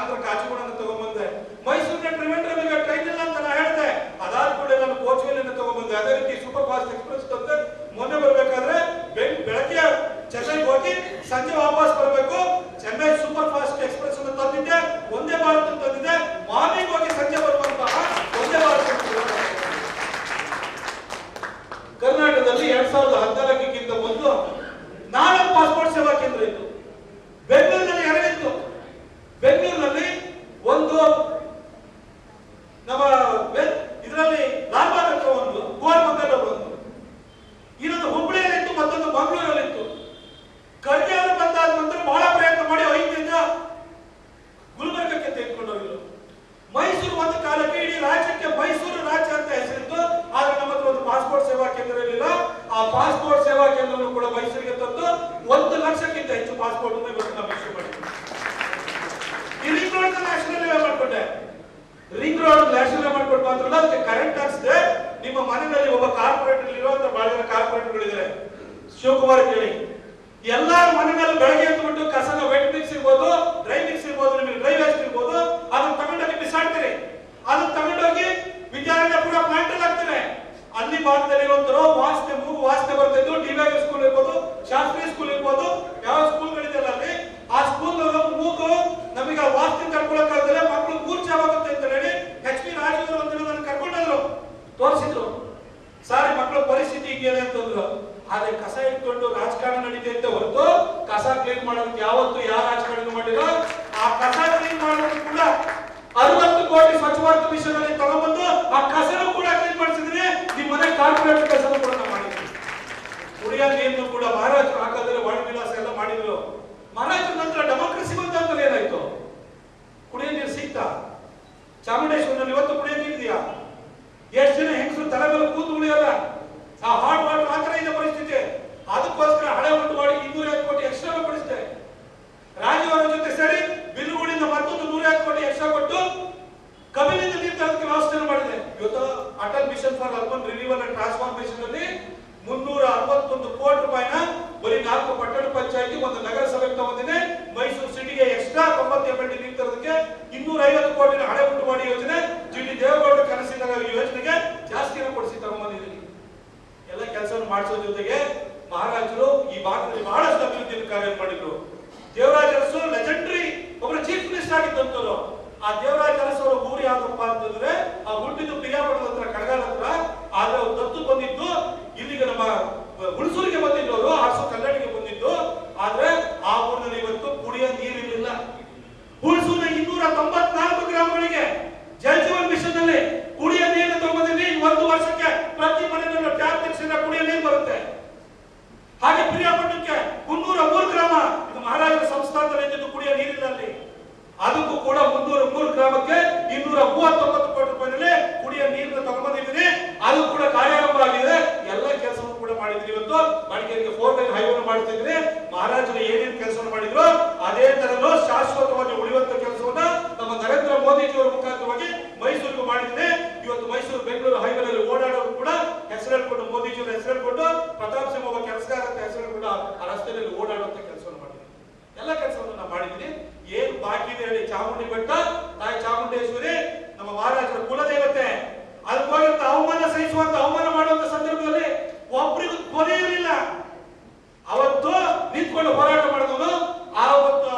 ಆಂಧ್ರ ಕಾಚಿಗೂಡನ್ನು ತಗೊಂಡ್ಬಂದೆ. ಮೈಸೂರಿನ ಟ್ರಿವೆಂಡ್ರಮ್ಗೆ ಟ್ರೈನ್ ಇಲ್ಲ ಅಂತ ನಾನು ಹೇಳಿದೆ, ಅದಾದ ಕೂಡ ನಾನು ಕೋಚ್ವೆಲ್ ತಗೊಂಡ್ಬಂದೆ. ಅದೇ ರೀತಿ ಸೂಪರ್ ಫಾಸ್ಟ್ ಎಕ್ಸ್ಪ್ರೆಸ್ ತಂದೆ. ಮೊನ್ನೆ ಬರಬೇಕಾದ್ರೆ ಬೆಳಗ್ಗೆ ಚೆನ್ನೈಗೆ ಹೋಗಿ ಸಂಜೆ ವಾಪಸ್ ಬರಬೇಕು. ಚೆನ್ನೈ ಸೂಪರ್ ಫಾಸ್ಟ್ ಎಕ್ಸ್ಪ್ರೆಸ್ ಅನ್ನು ತಂದಿದ್ದೆ, ಒಂದೇ ಭಾರತ ತಂದಿದ್ದೆ. ಮಾರ್ನಿಂಗ್ ಹೋಗಿ ಸಂಜೆ ಬರುವಂತಹ ಒಂದೇ ಭಾರತ. ಕರ್ನಾಟಕದಲ್ಲಿ 2014ಕ್ಕಿಂತ ಮೊದಲು 4 ಪಾಸ್ಪೋರ್ಟ್ ಸೇವಾ ಕೇಂದ್ರ ಇತ್ತು. ಬೆಂಗಳೂರಿನಲ್ಲಿ 2 ಇತ್ತು. ಬೆಂಗಳೂರಿನಲ್ಲಿ ಒಂದು ನಮ್ಮ ಇದರಲ್ಲಿ ಲಾಲ್ಬಾಗ್ ಹತ್ರ ಒಂದು, ಗೋವಾಲ್ ಒಂದು, ಇನ್ನೊಂದು ಹುಬ್ಬಳ್ಳಿಯಲ್ಲಿತ್ತು, ಮತ್ತೊಂದು ಮಂಗಳೂರಲ್ಲಿತ್ತು. ಖರ್ಗೆ ಅವರು ಬಂದಾದ ನಂತರ ಬಹಳ ಪ್ರಯತ್ನ ಮಾಡಿ 5ರಿಂದ ಗುಲ್ಬರ್ಗಕ್ಕೆ ತೆಗೆದುಕೊಂಡು ಹೋಗಿದ್ರು. ಮೈಸೂರು ಒಂದು ಕಾಲಕ್ಕೆ ಇಡೀ ರಾಜ್ಯಕ್ಕೆ ಮೈಸೂರು ರಾಜ್ಯ ಅಂತ ಹೆಸರಿತ್ತು. ಆದ್ರೆ ನಮ್ಮ ಹತ್ರ ಒಂದು ಪಾಸ್ಪೋರ್ಟ್ ಸೇವಾ ಕೇಂದ್ರ ಇರಲಿಲ್ಲ. ಆ ಪಾಸ್ಪೋರ್ಟ್ ಸೇವಾ ಕೇಂದ್ರವನ್ನು ಕೂಡ ಮೈಸೂರಿಗೆ ತಂದು 1 ಲಕ್ಷಕ್ಕಿಂತ ಹೆಚ್ಚು ಪಾಸ್ಪೋರ್ಟ್ ಅನ್ನು ಇವತ್ತು ನಾವು ಇಶ್ಯೂ ಮಾಡಿದ್ವಿ. ಈ ರಿಂಗ್ ರೋಡ್ ನ್ಯಾಷನಲ್ ಹೈವೇ ಮಾಡ್ಕೊಂಡೆ. ರಿಂಗ್ ರೋಡ್ ನ್ಯಾಷನಲ್ ಮಾಡ್ಕೊಂಡು ಮಾತ್ರ ಅಲ್ಲ, ಅದಕ್ಕೆ ಕರೆಂಟ್ ಟ್ಯಾಕ್ಸ್ ಇದೆ. ನಿಮ್ಮ ಮನೆಯಲ್ಲಿ ಒಬ್ಬ ಕಾರ್ಪೊರೇಟರ್ ಇರುವಂತ ಬಹಳ ಜನ ಕಾರ್ಪೊರೇಟರ್ಗಳಿದ್ದಾರೆ. ಶಿವಕುಮಾರ್ ಕೇಳಿ, ಎಲ್ಲಾ ಮನೆಗಳಲ್ಲಿ ಬೆಳಗ್ಗೆ ಎದ್ದುಬಿಟ್ಟು ಕಸನ ವೆಟ್ ಮಿಕ್ಸ್ ಇರ್ಬೋದು, ಡ್ರೈ ಮಿಕ್ಸ್ ಇರ್ಬೋದು, ನಿಮಗೆ ಡ್ರೈ ವೇಸ್ಟ್ ಇರ್ಬೋದು, ಅದನ್ನ ತಗೊಂಡೋಗಿ ಬಿಸಾಡ್ತೀರಿ. ಅದನ್ನ ತಗೊಂಡೋಗಿ ವಿದ್ಯಾರಣ್ಯಪುರ ಪ್ಲಾಂಟ್ ಅಲ್ಲಿ ಹಾಕ್ತಾರೆ. ಅಲ್ಲಿ ಭಾಗದಲ್ಲಿ ಇರುವಂತರೋ ವಾಸನೆ, ಮೂಗು ವಾಸನೆ ಬರ್ತಿದ್ದು, ಡಿವೈವಿ ಸ್ಕೂಲ್ ಇರ್ಬೋದು, ಶಾಸ್ತ್ರಿ ಸ್ಕೂಲ್ ಇರ್ಬೋದು, ಯಾವ ಸ್ಕೂಲ್ಗಳಿದೆಯಲ್ಲ ಅಲ್ಲಿ, ಆ ಸ್ಕೂಲ್ ಮೂಗು ನಮಗೆ ವಾಸನೆ ತಡ್ಕೊಳಕ್ಕಾಗಲ್ಲ, ಮಕ್ಕಳು ಮೂರ್ಛಾವಾಗುತ್ತೆ ಅಂತ ಹೇಳಿ HP ರಾಜು ಅವರು ಒಂದಿನ ನನ್ನ ಕರ್ಕೊಂಡೋದ್ರು, ತೋರಿಸಿದ್ರು. ಸಾರಿ ಮಕ್ಕಳ ಪರಿಸ್ಥಿತಿ ಹೀಗೇನೆ ಅಂತಂದ್ರು. ಆದ್ರೆ ಕಸ ಇಟ್ಕೊಂಡು ರಾಜಕಾರಣ ನಡೀತೆ ಅಂತ ಹೊರತು ಕಸ ಕ್ಲೀನ್ ಮಾಡೋದಕ್ಕೆ ಯಾವತ್ತು ಯಾವ ರಾಜಕಾರಣ ಮಾಡಿರೋ. ಆ ಕಸ ಕ್ಲೀನ್ ಮಾಡೋದಕ್ಕೆ ಕೂಡ 60 ಕೋಟಿ ಸ್ವಚ್ಛ ಭಾರತ ಮಿಷನ್ ಅಲ್ಲಿ ತಗೊಂಡ್ಬಂದು ಆ ಕಸನೂ ಕೂಡ ಕ್ಲೀನ್ ಮಾಡಿಸಿದ್ರೆ ನಿಮ್ಮ ಮನೆ ಕಾರ್ಪೊರೇಟ್ ಕೆಲಸ ಕೂಡ ನಾವು ಮಾಡಿದ್ವಿ. ಕುಡಿಯೋ ನೀರನ್ನು ಕೂಡ ಮಹಾರಾಜರು ಹಾಕೋದ್ರೆ ವಾಣಿ ವಿಲಾಸ ಎಲ್ಲ ಮಾಡಿದ್ರು. ಮಹಾರಾಜರ ನಂತರ ಡೆಮೋಕ್ರಸಿ ಬಂತ ಏನಾಯ್ತು? ಕುಡಿಯೋ ನೀರು ಸಿಗ್ತಾ? ಚಾಮುಂಡೇಶ್ವರಿನಲ್ಲಿ ಇವತ್ತು ಕುಡಿಯೋ ನೀರಿದೆಯಾ? ಎಷ್ಟು ಜನ ಹೆಂಗಸರು ತಲೆ ಮೇಲೆ ಕೂತು ಉಳಿಯಲ್ಲ. ಆ ಹಾಟ್ ವಾಟರ್ ಆ ತರ ಇದೆ ಪರಿಸ್ಥಿತಿ. ಅದಕ್ಕೋಸ್ಕರ ಹಳೆ ಉಂಟು ಮಾಡಿ 250 ಕೋಟಿ ಎಕ್ಸ್ಟ್ರಾ ಕೊಡಿಸಿದೆ. ರಾಜ್ಯವರ ಜೊತೆ ಸೇರಿ ಬಿಲ್ಲುಗಳಿಂದ ಮತ್ತೊಂದು 150 ಕೋಟಿ ಎಕ್ಸ್ಟ್ರಾ ಕೊಟ್ಟು ಕಬಿನಿಂದ ನೀರು ತರೋದಕ್ಕೆ ವ್ಯವಸ್ಥೆ ಮಾಡಿದೆ. ಇವತ್ತು Atal mission for urban renewal and transformation ಅಲ್ಲಿ 361 ಕೋಟಿ ರೂಪಾಯಿನ ಬರೀ 4 ಪಟ್ಟಣ ಪಂಚಾಯತಿ, ಒಂದು ನಗರಸಭೆಗೆ ತಗೊಂಡಿದೆ. ಮೈಸೂರು ಸಿಟಿಗೆ ಎಕ್ಸ್ಟ್ರಾ 90 MLD ನೀರು ತರೋದಕ್ಕೆ 250 ಕೋಟಿನ ಹಳೆ ಉಂಟು ಮಾಡಿ ಯೋಜನೆ, ಜಿಟಿ ದೇವೇಗೌಡರ ಕನಸಿನ ಯೋಜನೆಗೆ ಜಾಸ್ತಿನ ಕೊಡಿಸಿ ತಗೊಂಡ್ಬಂದಿದ್ದೀನಿ. ಎಲ್ಲ ಕೆಲಸವನ್ನು ಮಾಡಿಸೋ ಜೊತೆಗೆ ಮಹಾರಾಜರು ಈ ಭಾಗದಲ್ಲಿ ಬಹಳಷ್ಟು ಅಭಿವೃದ್ಧಿ ಕಾರ್ಯ ಮಾಡಿದ್ರು. ದೇವರಾಜ ಅರಸು ಲೆಜೆಂಡರಿ ಒಬ್ಬರು ಚೀಫ್ ಮಿನಿಸ್ಟರ್ ಆಗಿದ್ದಂತರು. ಆ ದೇವರಾಜ ಅರಸು ಅವರ ಊರು ಯಾವ್ದಪ್ಪ ಅಂತಂದ್ರೆ ಆ ಹುಟ್ಟಿದ್ದು ಪಿರಿಯಾಪಟ್ಟಣದ ಹತ್ರ, ಕಡಗಾಲ ಹತ್ರ. ಆದ್ರೆ ಅವ್ರು ದತ್ತು ಬಂದಿದ್ದು ಇಲ್ಲಿಗೆ ನಮ್ಮ ಹುಣಸೂರಿಗೆ ಬಂದಿದ್ದು, ಅವರು ಹಾಸು ಕಲ್ಲಡಿಗೆ ಬಂದಿದ್ದು. ಆದ್ರೆ ಆ ಊರಿನಲ್ಲಿ ಇವತ್ತು ಕುಡಿಯೋ ನೀರಿರಲಿಲ್ಲ. ಹುಣಸೂರಿನ 294 ಗ್ರಾಮಗಳಿಗೆ ಜಲ್ ಜೀವನ್ ಮಿಷನ್ ನಲ್ಲಿ ಕುಡಿಯೋ ನೀರನ್ನು ತಗೊಂಡಿದ್ದೀವಿ. 1 ವರ್ಷಕ್ಕೆ ಪ್ರತಿ ಮನೆಯಲ್ಲೂ ಟ್ಯಾಪ್ ತೆಗೆಸಿದ್ರೆ ಕುಡಿಯೋ ನೀರು ಬರುತ್ತೆ. ಹಾಗೆ ಪಿರಿಯಾಪಟ್ಟಣಕ್ಕೆ 303 ಗ್ರಾಮ, ಇದು ಮಹಾರಾಜರ ಸಂಸ್ಥಾನದಲ್ಲಿ ಇದ್ದು ಕುಡಿಯೋ ನೀರಿಲ್ಲ ಅಲ್ಲಿ. ಅದಕ್ಕೂ ಕೂಡ 303 ಗ್ರಾಮಕ್ಕೆ 239 ಕೋಟಿ ರೂಪಾಯಿನಲ್ಲಿ ಕುಡಿಯೋ ನೀರನ್ನು ತಗೊಂಡ್ಬಂದಿದ್ದೀನಿ. ಅದು ಕೂಡ ಕಾರ್ಯಾರಂಭ ಆಗಿದೆ. ಎಲ್ಲ ಕೆಲಸವನ್ನು ಕೂಡ ಮಾಡಿದ್ರಿ. ಇವತ್ತು ಮಡಿಕೇರಿಗೆ 4 ಲೈನ್ ಹೈವೇವನ್ನು ಮಾಡ್ತಾ ಇದ್ರಿ. ಮಹಾರಾಜರು ಏನೇನು ಕೆಲಸವನ್ನು ಮಾಡಿದ್ರು ಅದೇ ತರನು ಶಾಶ್ವತವಾಗಿ ಉಳಿಯುವಂತ ಕೆಲಸವನ್ನ ನಮ್ಮ ನರೇಂದ್ರ ಮೋದಿಜಿಯವರ ಮುಖಾಂತರವಾಗಿ ಮೈಸೂರಿಗೆ ಮಾಡಿದ್ದೀನಿ. ಇವತ್ತು ಮೈಸೂರು ಬೆಂಗಳೂರು ಹೈವೇನಲ್ಲಿ ಓಡಾಡೋರು ಕೂಡ ಹೆಸರು ಹೇಳ್ಕೊಂಡು, ಮೋದಿಜಿಯವರ ಹೆಸರು ಹೇಳ್ಕೊಂಡು, ಪ್ರತಾಪ್ ಸಿಂಹ ಒಬ್ಬ ಕೆಲಸಗಾರ ಅಂತ ಹೆಸರು ಹೇಳ್ಕೊಂಡು ಆ ರಸ್ತೆಯಲ್ಲಿ ಓಡಾಡುವಂತ ಕೆಲಸವನ್ನು ಮಾಡಿದ್ದೀನಿ. ಎಲ್ಲ ಕೆಲಸವನ್ನು ನಾವು ಮಾಡಿದ್ದೀನಿ. ಏನ್ ಬಾಕಿ ಇದೆ ಹೇಳಿ? ಚಾಮುಂಡಿ ಬೆಟ್ಟ, ತಾಯಿ ಚಾಮುಂಡೇಶ್ವರಿ ನಮ್ಮ ಮಹಾರಾಜರ ಕುಲದೇವತೆ. ಅದಕ್ಕೋಗಿಂತ ಅವಮಾನ ಸಹಿಸುವಂತ, ಅವಮಾನ ಮಾಡುವಂತ ಸಂದರ್ಭದಲ್ಲಿ ಒಬ್ಬರಿಗೂ ಕೊನೆ ಇರಲಿಲ್ಲ. ಅವತ್ತು ನಿಂತ್ಕೊಂಡು ಹೋರಾಟ ಮಾಡಿದವನು, ಆವತ್ತು